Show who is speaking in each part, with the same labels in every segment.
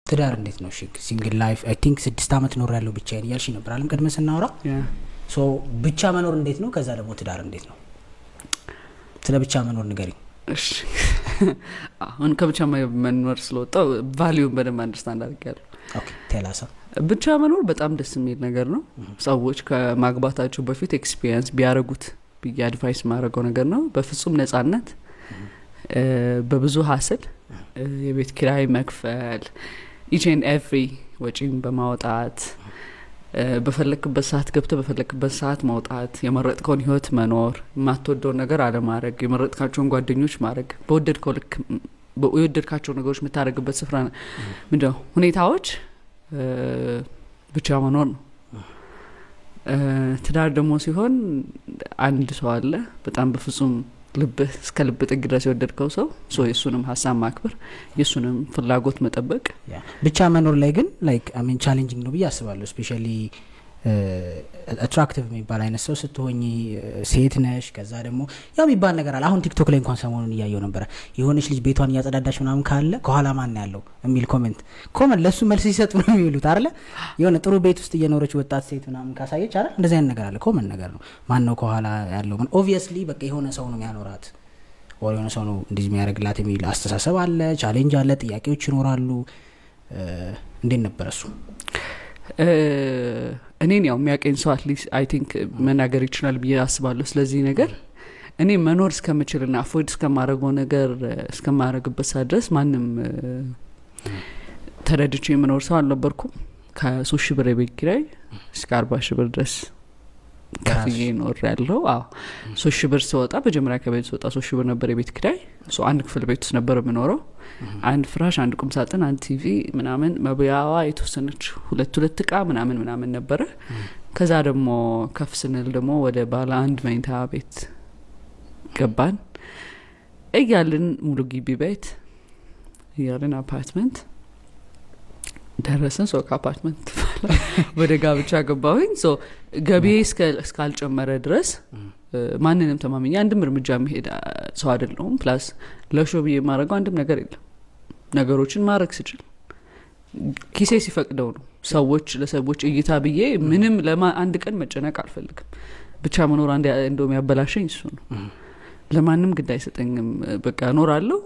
Speaker 1: ትዳር እንዴት ነው? እሺ ሲንግል ላይፍ አይ ቲንክ 6 አመት ኖር ያለው ብቻዬን እያልሽ ነበር አለም ቀድመ ስናወራ። ሶ ብቻ መኖር እንዴት ነው? ከዛ ደግሞ ትዳር እንዴት ነው? ስለ ብቻ መኖር ንገሪኝ።
Speaker 2: እሺ አሁን ከብቻ መኖር ስለወጣው ቫልዩን በደንብ አንደርስታንድ አድርጌያለሁ።
Speaker 1: ኦኬ ቴላሳ
Speaker 2: ብቻ መኖር በጣም ደስ የሚል ነገር ነው። ሰዎች ከማግባታቸው በፊት ኤክስፒሪየንስ ቢያረጉት ብዬ አድቫይስ ማድረገው ነገር ነው። በፍጹም ነጻነት፣ በብዙ ሀስል፣ የቤት ኪራይ መክፈል፣ ኢች ኤንድ ኤቭሪ ወጪን በማውጣት በፈለክበት ሰዓት ገብተ በፈለክበት ሰዓት መውጣት፣ የመረጥከውን ህይወት መኖር፣ የማትወደውን ነገር አለማድረግ፣ የመረጥካቸውን ጓደኞች ማድረግ፣ በወደድከው ልክ የወደድካቸው ነገሮች የምታደርግበት ስፍራ ምንድነው ሁኔታዎች ብቻ መኖር ነው። ትዳር ደግሞ ሲሆን አንድ ሰው አለ በጣም በፍጹም ልብህ እስከ ልብ ጥግ ድረስ የወደድከው ሰው የሱንም ሀሳብ ማክበር የሱንም ፍላጎት መጠበቅ።
Speaker 1: ብቻ መኖር ላይ ግን ላይክ አይ ሚን ቻሌንጂንግ ነው ብዬ አስባለሁ። ስፔሻሊ አትራክቲቭ የሚባል አይነት ሰው ስትሆኚ ሴት ነሽ። ከዛ ደግሞ ያው የሚባል ነገር አለ። አሁን ቲክቶክ ላይ እንኳን ሰሞኑን እያየው ነበረ። የሆነች ልጅ ቤቷን እያጸዳዳች ምናምን ካለ ከኋላ ማን ያለው የሚል ኮሜንት ለሱ መልስ ሲሰጥ ነው የሚሉት አይደለ? የሆነ ጥሩ ቤት ውስጥ እየኖረች ወጣት ሴት ምናምን ካሳየች አይደል? እንደዚህ አይነት ነገር አለ። ኮመን ነገር ነው። ማን ነው ከኋላ ያለው? ምን ኦብቪየስሊ በቃ የሆነ ሰው ነው የሚያኖራት ወይ የሆነ ሰው ነው እንደዚህ የሚያደርግላት የሚል አስተሳሰብ አለ። ቻሌንጅ አለ። ጥያቄዎች ይኖራሉ። እንዴት ነበር እሱ? እኔን ያው የሚያቀኝ ሰው አትሊስት አይ ቲንክ መናገር ይችላል ብዬ አስባለሁ። ስለዚህ ነገር እኔ መኖር እስከምችልና አፎርድ እስከማረገው ነገር እስከማረግበት ሰዓት ድረስ ማንም ተረድቼ የመኖር ሰው አልነበርኩም። ከ3 ሺህ ብር የቤት ኪራይ እስከ 40 ሺህ ብር ድረስ ከፍዬ ኖር ያለው። 3 ሺህ ብር ስወጣ መጀመሪያ ከቤት ስወጣ 3 ሺህ ብር ነበር የቤት ኪራይ። አንድ ክፍል ቤት ውስጥ ነበር የምኖረው። አንድ ፍራሽ፣ አንድ ቁም ሳጥን፣ አንድ ቲቪ ምናምን፣ መብያዋ የተወሰነች ሁለት እቃ ምናምን ነበረ። ከዛ ደግሞ ከፍ ስንል ደግሞ ወደ ባለ አንድ መኝታ ቤት ገባን እያልን ሙሉ ግቢ ቤት እያልን አፓርትመንት ደረሰን። ከአፓርትመንት ወደ ጋብቻ ገባሁኝ። ገቢ እስካልጨመረ ድረስ ማንንም ተማምኜ አንድም እርምጃ መሄድ ሰው አይደለሁም። ፕላስ ለሾ ብዬ የማደርገው አንድም ነገር የለም። ነገሮችን ማድረግ ስችል ኪሴ ሲፈቅደው ነው። ለሰዎች እይታ ብዬ ምንም አንድ ቀን መጨነቅ አልፈልግም። ብቻ መኖር እንደውም ያበላሸኝ እሱ ነው። ለማንም ግድ አይሰጠኝም። በቃ እኖራለሁ።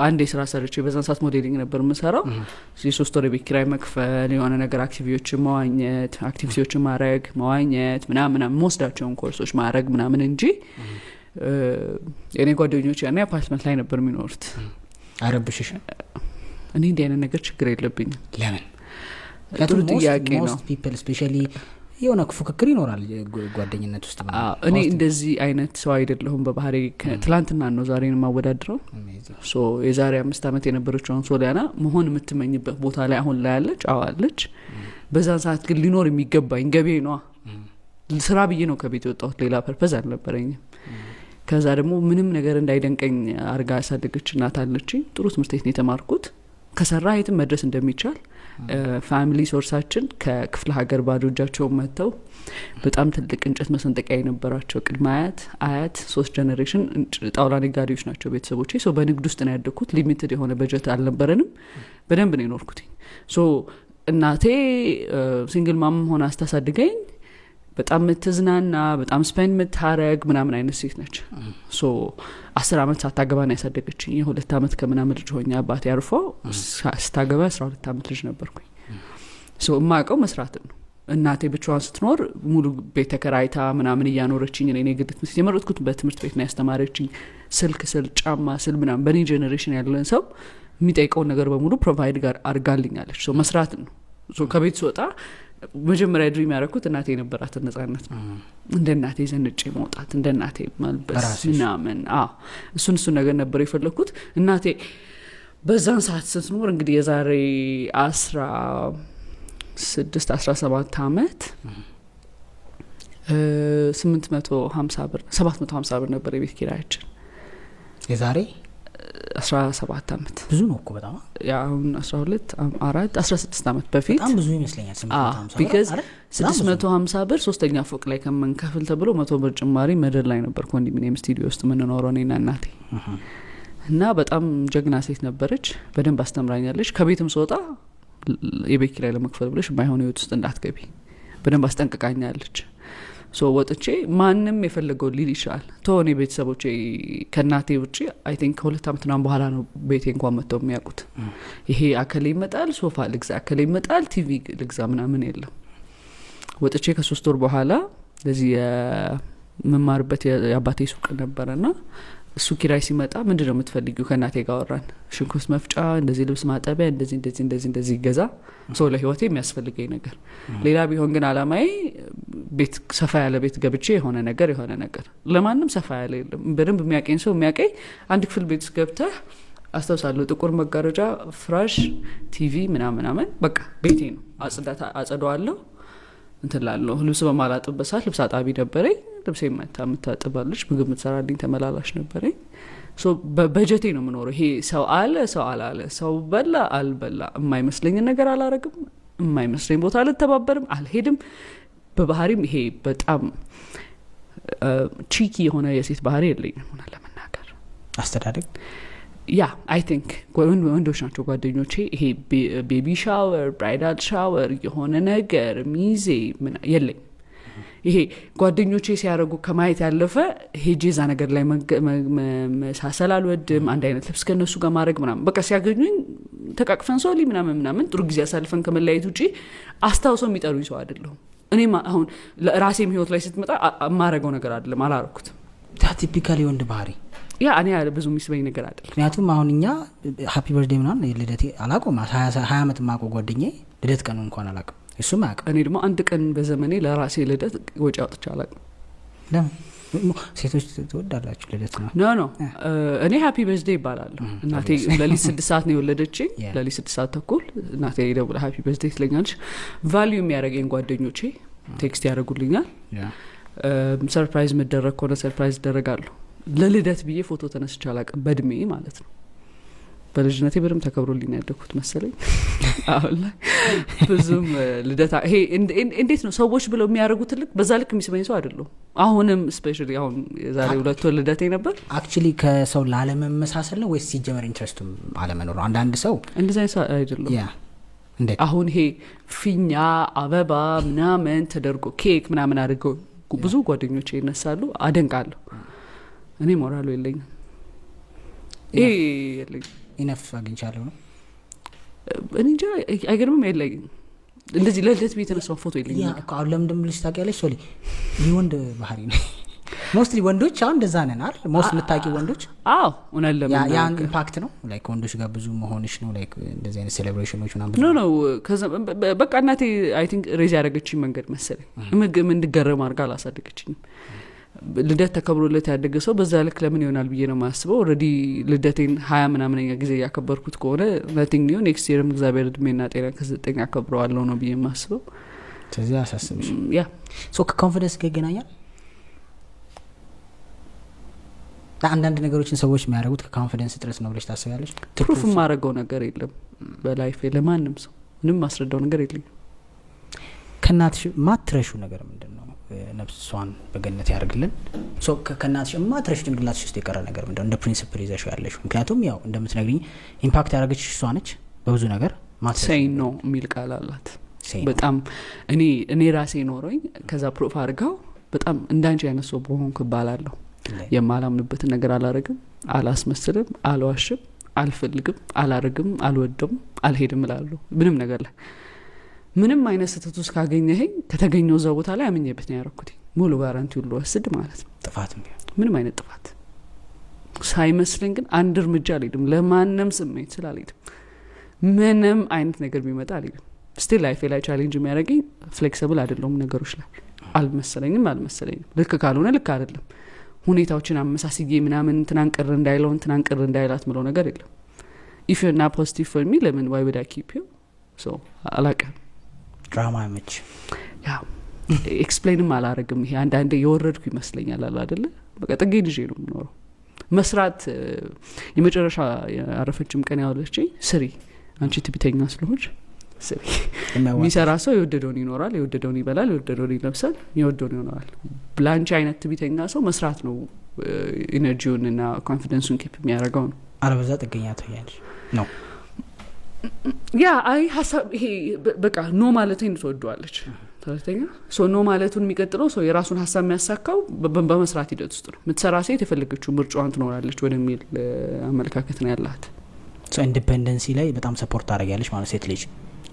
Speaker 1: አንዴ ስራ ሰርቼ በዛን ሰዓት ሞዴሊንግ ነበር የምሰራው። 3 ወር ቤት ኪራይ መክፈል፣ የሆነ ነገር አክቲቪቲዎችን ማድረግ መዋኘት ምናምን መወስዳቸውን ኮርሶች ማድረግ ምናምን እንጂ የኔ ጓደኞች ያኔ አፓርትመንት ላይ ነበር የሚኖሩት። አረብሽሽ?
Speaker 2: እኔ እንዲህ አይነት ነገር ችግር የለብኝም።
Speaker 1: ለምን?
Speaker 2: ጥሩ ጥያቄ ነው።
Speaker 1: ሞስት ፒፕል ስፔሻሊ የሆነ ፉክክር ይኖራል ጓደኝነት ውስጥ።
Speaker 2: እኔ እንደዚህ አይነት ሰው አይደለሁም በባህሪ። ትላንትና ነው ዛሬን ማወዳድረው። የዛሬ 5 አመት የነበረችውን ሶሊያና መሆን የምትመኝበት ቦታ ላይ አሁን ላይ ያለች አዋለች። በዛን ሰዓት ግን ሊኖር የሚገባኝ ገቢ ነው። ስራ ብዬ ነው ከቤት የወጣሁት። ሌላ ፐርፐዝ አልነበረኝም። ከዛ ደግሞ ምንም ነገር እንዳይደንቀኝ አርጋ ያሳደገች እናት አለችኝ። ጥሩ ትምህርት ቤት ነው የተማርኩት። ከሰራ የትም መድረስ እንደሚቻል ፋሚሊ ሶርሳችን ከክፍለ ሀገር ባዶ እጃቸውን መጥተው በጣም ትልቅ እንጨት መሰንጠቂያ የነበራቸው ቅድመ አያት 3 ጀነሬሽን ጣውላ ነጋዴዎች ናቸው ቤተሰቦቼ። በንግድ ውስጥ ነው ያደኩት። ሊሚትድ የሆነ በጀት አልነበረንም። በደንብ ነው የኖርኩት። እናቴ ሲንግል ማም ሆና አስታሳድገኝ በጣም ምትዝናና በጣም ስፔንድ ምታረግ ምናምን አይነት ሴት ነች። 10 አመት ሳታገባ ነው ያሳደገችኝ። 2 አመት ከምናምን ልጅ ሆኜ አባቴ አርፎ ስታገባ 12 አመት ልጅ ነበርኩኝ። እማቀው መስራትን ነው። እናቴ ብቻዋን ስትኖር ሙሉ ቤት ተከራይታ ምናምን እያኖረችኝ እኔ ግድ ትምህርት የመረጥኩት በትምህርት ቤት ነው ያስተማረችኝ። ስልክ ጫማ ምናምን በኔ ጄኔሬሽን ያለን ሰው የሚጠይቀውን ነገር በሙሉ ፕሮቫይድ ጋር አርጋልኛለች። መስራትን ነው። ከቤት ስወጣ መጀመሪያ ድሪም ያደረኩት እናቴ የነበራትን ነጻነት ነው። እንደ እናቴ ዘንጬ መውጣት፣ እንደ እናቴ መልበስ ምናምን። እሱን ነገር ነበር የፈለኩት። እናቴ በዛን ሰዓት ስትኖር እንግዲህ የዛሬ 16-17 አመት 750 ብር ነበር የቤት ኪራያችን።
Speaker 1: የዛሬ
Speaker 2: 17 አመት
Speaker 1: ብዙ ነው እኮ በጣም።
Speaker 2: አሁን 16 አመት በፊት
Speaker 1: በጣም ብዙ ይመስለኛል።
Speaker 2: 650 ብር 3ኛ ፎቅ ላይ ከመንከፍል ተብሎ 100 ብር ጭማሪ መደር ላይ ነበር ኮንዶሚኒየም ስቱዲዮ ውስጥ የምንኖረው እኔና እናቴ።
Speaker 1: እና በጣም ጀግና ሴት ነበረች። በደንብ አስተምራኛለች። ከቤትም ስወጣ የቤት ኪራይ ለመክፈል ብለሽ የማይሆን ህይወት ውስጥ እንዳትገቢ በደንብ አስጠንቅቃኛለች። ሶ ወጥቼ ማንም የፈለገው ሊል ይችላል። ተወኔ ቤተሰቦቼ ከእናቴ ውጭ አይ ቲንክ ከ2 ዓመት ምናምን በኋላ ነው ቤቴ እንኳን መጥተው የሚያውቁት። ይሄ አከሌ ይመጣል ሶፋ ልግዛ፣ አከሌ ይመጣል ቲቪ ልግዛ ምናምን የለም። ወጥቼ ከ3 ወር በኋላ ለዚህ የምማርበት የአባቴ ሱቅ ነበረና እሱ ኪራይ ሲመጣ ምንድነው የምትፈልጊው? ከእናቴ ጋር አወራን። ሽንኩርት መፍጫ፣ እንደዚህ ልብስ ማጠቢያ፣ እንደዚህ ገዛ። ሰው ለህይወቴ የሚያስፈልገኝ ነገር ሌላ ቢሆን ግን አላማዬ ቤት ሰፋ ያለ ቤት ገብቼ የሆነ ነገር ለማንም ሰፋ ያለ የለም። በደንብ የሚያቀኝ ሰው የሚያቀኝ አንድ ክፍል ቤት ውስጥ ገብተህ አስተውሳለሁ። ጥቁር መጋረጃ፣ ፍራሽ፣ ቲቪ ምናምን በቃ ቤቴ ነው። አጸደዋለሁ እንትላለሁ። ልብስ በማላጥበት ሰዓት ልብስ አጣቢ ነበረኝ። ልብስ የምታጥባለች፣ ምግብ የምትሰራልኝ ተመላላሽ ነበረኝ። በጀቴ ነው የምኖረው። ይሄ ሰው አለ ሰው አላለ፣ ሰው በላ አልበላ የማይመስለኝን ነገር አላረግም፣ የማይመስለኝ ቦታ አልተባበርም፣ አልሄድም። በባህሪም ይሄ በጣም ቺኪ የሆነ የሴት ባህሪ የለኝም ሆነ ለመናገር።
Speaker 3: አስተዳደግ
Speaker 1: ያ አይ ቲንክ ወንዶች ናቸው ጓደኞቼ። ይሄ ቤቢ ሻወር፣ ብራይዳል ሻወር የሆነ ነገር ሚዜ የለኝ። ይሄ ጓደኞቼ ሲያደርጉ ከማየት ያለፈ ሄጄ እዛ ነገር ላይ መሳሰል አልወድም። አንድ አይነት ልብስ ከነሱ ጋር ማድረግ ምናምን በቃ ሲያገኙኝ ተቃቅፈን ሶሊ ምናምን ጥሩ ጊዜ አሳልፈን ከመለያየት ውጪ አስታውሰው የሚጠሩኝ ሰው አይደለሁም። እኔም አሁን ለራሴም ህይወት ላይ ስትመጣ የማረገው ነገር አይደለም፣ አላረኩትም።
Speaker 3: ቲፒካሊ ወንድ ባህሪ
Speaker 1: ያ እኔ ብዙ የሚስበኝ ነገር አይደለም።
Speaker 3: ምክንያቱም አሁን እኛ ሃፒ በርዝዴይ ምናምን ልደቴ አላውቅም። 20 ዓመት ማቆ ጓደኛዬ ልደት ቀኑ እንኳን አላውቅም፣ እሱም አያውቅም።
Speaker 1: እኔ ደግሞ አንድ ቀን በዘመኔ ለራሴ ልደት ወጪ አውጥቼ አላውቅም።
Speaker 3: ለምን? ሴቶች ትወዳላችሁ ልደት ነው?
Speaker 1: ኖ እኔ ሃፒ በርዝዴይ ይባላለሁ። እናቴ ለሊት 6 ሰዓት ነው የወለደችኝ። ለሊት 6 ሰዓት ተኩል እናቴ ደውላ ሃፒ በርዝዴይ ትለኛለች። ቫልዩ የሚያደርገኝ ጓደኞቼ ቴክስት ያደርጉልኛል። ሰርፕራይዝ መደረግ ከሆነ ሰርፕራይዝ ይደረጋለሁ። ለልደት ብዬ ፎቶ ተነስቼ አላውቅም፣ በእድሜ ማለት ነው። በልጅነቴ በደምብ ተከብሮልኝ ያደኩት መሰለኝ። አሁን ላይ ብዙም ልደታ ይሄ እንዴት ነው ሰዎች ብለው የሚያደርጉት ልክ በዛ ልክ የሚስበኝ ሰው አይደለሁ። አሁንም ስፔሻሊ አሁን የዛሬ 2 ወር ልደቴ ነበር።
Speaker 3: አክቹሊ ከሰው ላለመመሳሰል ነው ወይስ ሲጀመር ኢንትረስቱም አለመኖር? አንዳንድ ሰው
Speaker 1: እንደዛ አይደለም። አሁን ይሄ ፊኛ አበባ ምናምን ተደርጎ ኬክ ምናምን አድርገው ብዙ ጓደኞቼ ይነሳሉ፣ አደንቃለሁ። እኔ ሞራሉ የለኝም። ይሄ የለኝም።
Speaker 3: ኢነፍ አግኝቻለሁ ነው
Speaker 1: እኔ እንጃ አይገርምም። የለኝም እንደዚህ ለልደት ቤት የተነሳው ፎቶ የለኝም።
Speaker 3: ያ እኮ ለምንድን ብለሽ ታውቂያለሽ? ሶሊ የወንድ ባህሪ ነው። ሞስትሊ ወንዶች አሁን እንደዛ ነን አይደል? ሞስት የምታውቂው ወንዶች
Speaker 1: እውነት ለምን
Speaker 3: ያን ኢምፓክት ነው ላይክ ወንዶች ጋር ብዙ መሆንሽ ነው ላይክ እንደዚህ አይነት ሴሌብሬሽኖች ምናምን
Speaker 1: ነው ከዛ በቃ እናቴ አይ ቲንክ ሬዝ ያደረገችኝ መንገድ መሰለኝ። ምግብ እንድገረም አድርጋ አላሳደገችኝም። ልደት ተከብሮለት ያደገ ሰው በዛ ልክ ለምን ይሆናል ብዬ ነው ማስበው። ኦልሬዲ ልደቴን 20 ምናምንኛ ጊዜ ያከበርኩት ከሆነ nothing new next year እግዚአብሔር እድሜና ጤና ከሰጠኝ አከብረዋለሁ ነው ብዬ ማስበው።
Speaker 3: ስለዚህ አሳስብሽ
Speaker 1: ያ
Speaker 3: ሶ ከኮንፊደንስ ጋር ይገናኛል። አንዳንድ ነገሮችን ሰዎች የሚያደርጉት ከኮንፊደንስ እጥረት ነው ብለሽ ታስቢያለሽ?
Speaker 1: ፕሩፍ ማረገው ነገር የለም በላይፍ ለማንም ሰው ምንም ማስረዳው ነገር የለም።
Speaker 3: ከናትሽ ማትረሹ ነገር ምንድነው? ነፍሷን በገነት ያርግልን። ሶ ከናትሽ ማትረሽ ጭንቅላትሽ ውስጥ የቀረ ነገር ምንድነው? እንደ ፕሪንሲፕል ይዘሽ ያለሽ? ምክንያቱም ያው እንደምትነግሪኝ ኢምፓክት ያደረገች እሷ ነች በብዙ ነገር።
Speaker 1: ሳይ ኖ የሚል ቃል አላት በጣም እኔ ራሴ ኖሮኝ ከዛ ፕሩፍ አድርገው በጣም እንዳንቺ አይነት ሰው በሆንኩ እባላለሁ። የማላምንበትን ነገር አላረግም፣ አላስመስልም፣ አልዋሽም፣ አልፈልግም፣ አላረግም፣ አልወደም፣ አልሄድም እላለሁ። ምንም ነገር ላይ ምንም አይነት ስህተት ውስጥ ካገኘኸኝ ከተገኘው እዛ ቦታ ላይ አምኜበት ነው ያደረኩት። ሙሉ ጋራንቲ ሁሉ ወስድ ማለት ነው።
Speaker 3: ጥፋት
Speaker 1: ምንም አይነት ጥፋት ሳይመስለኝ ግን አንድ እርምጃ አልሄድም። ለማንም ስሜት ስላልሄድም ምንም አይነት ነገር ቢመጣ አልሄድም። ስቲል ላይፌ ላይ ቻሌንጅ የሚያደርገኝ ፍሌክሲብል አይደለሁም ነገሮች ላይ። አልመሰለኝም ልክ ካልሆነ ልክ አይደለም። ሁኔታዎችን አመሳስዬ ምናምን ትናንቅር እንዳይላት ምለው ነገር የለም። ኢፍ ዩር ና ፖዚቲቭ ፎር ሚ ለምን ዋይ ውድ አይ ኪፕ ዩ ሶ አላውቅም።
Speaker 3: ድራማ መች
Speaker 1: ያ ኤክስፕሌንም አላረግም። ይሄ አንዳንዴ የወረድኩ ይመስለኛል አለ አይደለ? በቃ ጥጌ ልጄ ነው የምኖረው። መስራት የመጨረሻ ያረፈችም ቀን ያወለችኝ ስሪ አንቺ ትቢተኛ ስለሆንሽ ስሪ። የሚሰራ ሰው የወደደውን ይኖራል፣ የወደደውን ይበላል፣ የወደደውን ይለብሳል፣ የወደደውን ይሆናል። ብላንቺ አይነት ትቢተኛ ሰው መስራት ነው ኢነርጂውን እና ኮንፊደንሱን ኪፕ የሚያደርገው ነው።
Speaker 3: አለበዛ ጥገኛ ትያለሽ ነው
Speaker 2: ያ አይ ሀሳብ ይሄ በቃ ኖ ማለቴን ትወደዋለች ተረተኛ ሶ ኖ ማለቱን የሚቀጥለው ሶ የራሱን ሀሳብ የሚያሳካው በመስራት ሂደት ውስጥ ነው የምትሰራ ሴት የፈለገችው ምርጫዋን ትኖራለች ወደሚል አመለካከት ነው ያላት
Speaker 3: ሶ ኢንዲፔንደንሲ ላይ በጣም ሰፖርት ታደርጊያለሽ ማለት ሴት ልጅ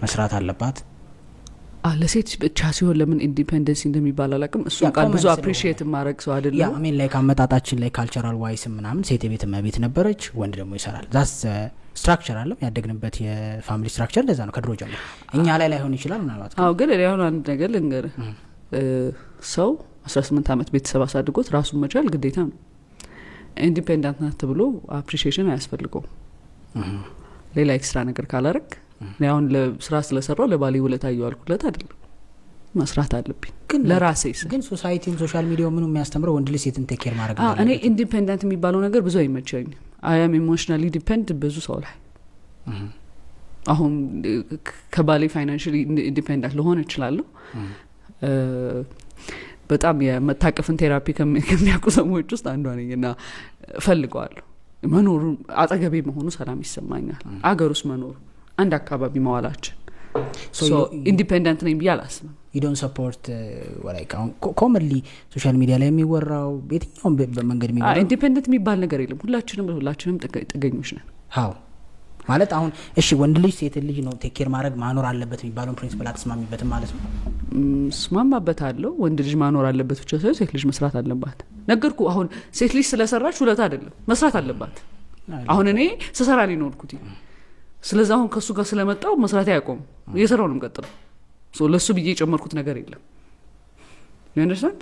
Speaker 3: መስራት አለባት
Speaker 2: ለሴት ብቻ ሲሆን ለምን ኢንዲፔንደንሲ እንደሚባል አላውቅም እሱን ቃል ብዙ አፕሪሺየት ማድረግ ሰው አይደለም
Speaker 3: ያ አሜን ላይ ካመጣጣችን ላይ ካልቸራል ዋይስ ምናምን ሴት የቤት እመቤት ነበረች ወንድ ደግሞ ይሰራል ዛስ ስትራክቸር አለ ያደግንበት የፋሚሊ ስትራክቸር እንደዛ ነው ከድሮ ጀምሮ እኛ ላይ ላይሆን ይችላል ምናልባት
Speaker 2: አዎ ግን ያው አንድ ነገር ልንገርህ ሰው 18 ዓመት ቤተሰብ አሳድጎት ራሱን መቻል ግዴታ ነው ኢንዲፔንደንት ናት ተብሎ አፕሪሺዬሽን አያስፈልገውም ሌላ ኤክስትራ ነገር ካላረክ አሁን ለስራ ስለሰራው ለባሌ ውለታ ያዋልኩለት አይደለም መስራት አለብኝ ለራሴ
Speaker 3: ግን ሶሳይቲም ሶሻል ሚዲያው ምኑ የሚያስተምረው ወንድ ልጅ ሴትን ቴክ ኬር ማድረግ ነው
Speaker 2: እኔ ኢንዲፔንደንት የሚባለው ነገር ብዙ አይመቸኝም I am emotionally dependent ብዙ ሰው ላይ አሁን ከባሌ ፋይናንሻሊ ኢንዲፔንደንት ለሆነ እችላለሁ በጣም የመታቀፍን ቴራፒ ከሚያውቁ ሰዎች ውስጥ አንዷ ነኝ እና ፈልገዋለሁ መኖሩ አጠገቤ መሆኑ ሰላም ይሰማኛል አገር ውስጥ መኖሩ አንድ አካባቢ መዋላችን ሶ ኢንዲፔንደንት ነኝ ብዬ አላስብም
Speaker 3: you don't support like commonly social media ላይ የሚወራው በየትኛውም በመንገድ የሚወራው
Speaker 2: ኢንዲፔንደንት የሚባል ነገር የለም ሁላችንም ጥገኞች ነን
Speaker 3: how ማለት አሁን እሺ ወንድ ልጅ ሴት ልጅ ነው ቴክ ኬር ማድረግ ማኖር አለበት የሚባለው ፕሪንሲፕል አትስማሚበትም ማለት ነው
Speaker 2: ስማማበታለሁ ወንድ ልጅ ማኖር አለበት ብቻ ሳይሆን ሴት ልጅ መስራት አለባት ነገርኩ አሁን ሴት ልጅ ስለሰራች ሁለት አይደለም መስራት አለባት አሁን እኔ ስሰራ ላይ ኖርኩት ስለዚህ አሁን ከሱ ጋር ስለመጣው መስራት ያቆም እየሰራው ነው ቀጥሎ ሶ ለሱ ብዬ ጨመርኩት ነገር የለም you understand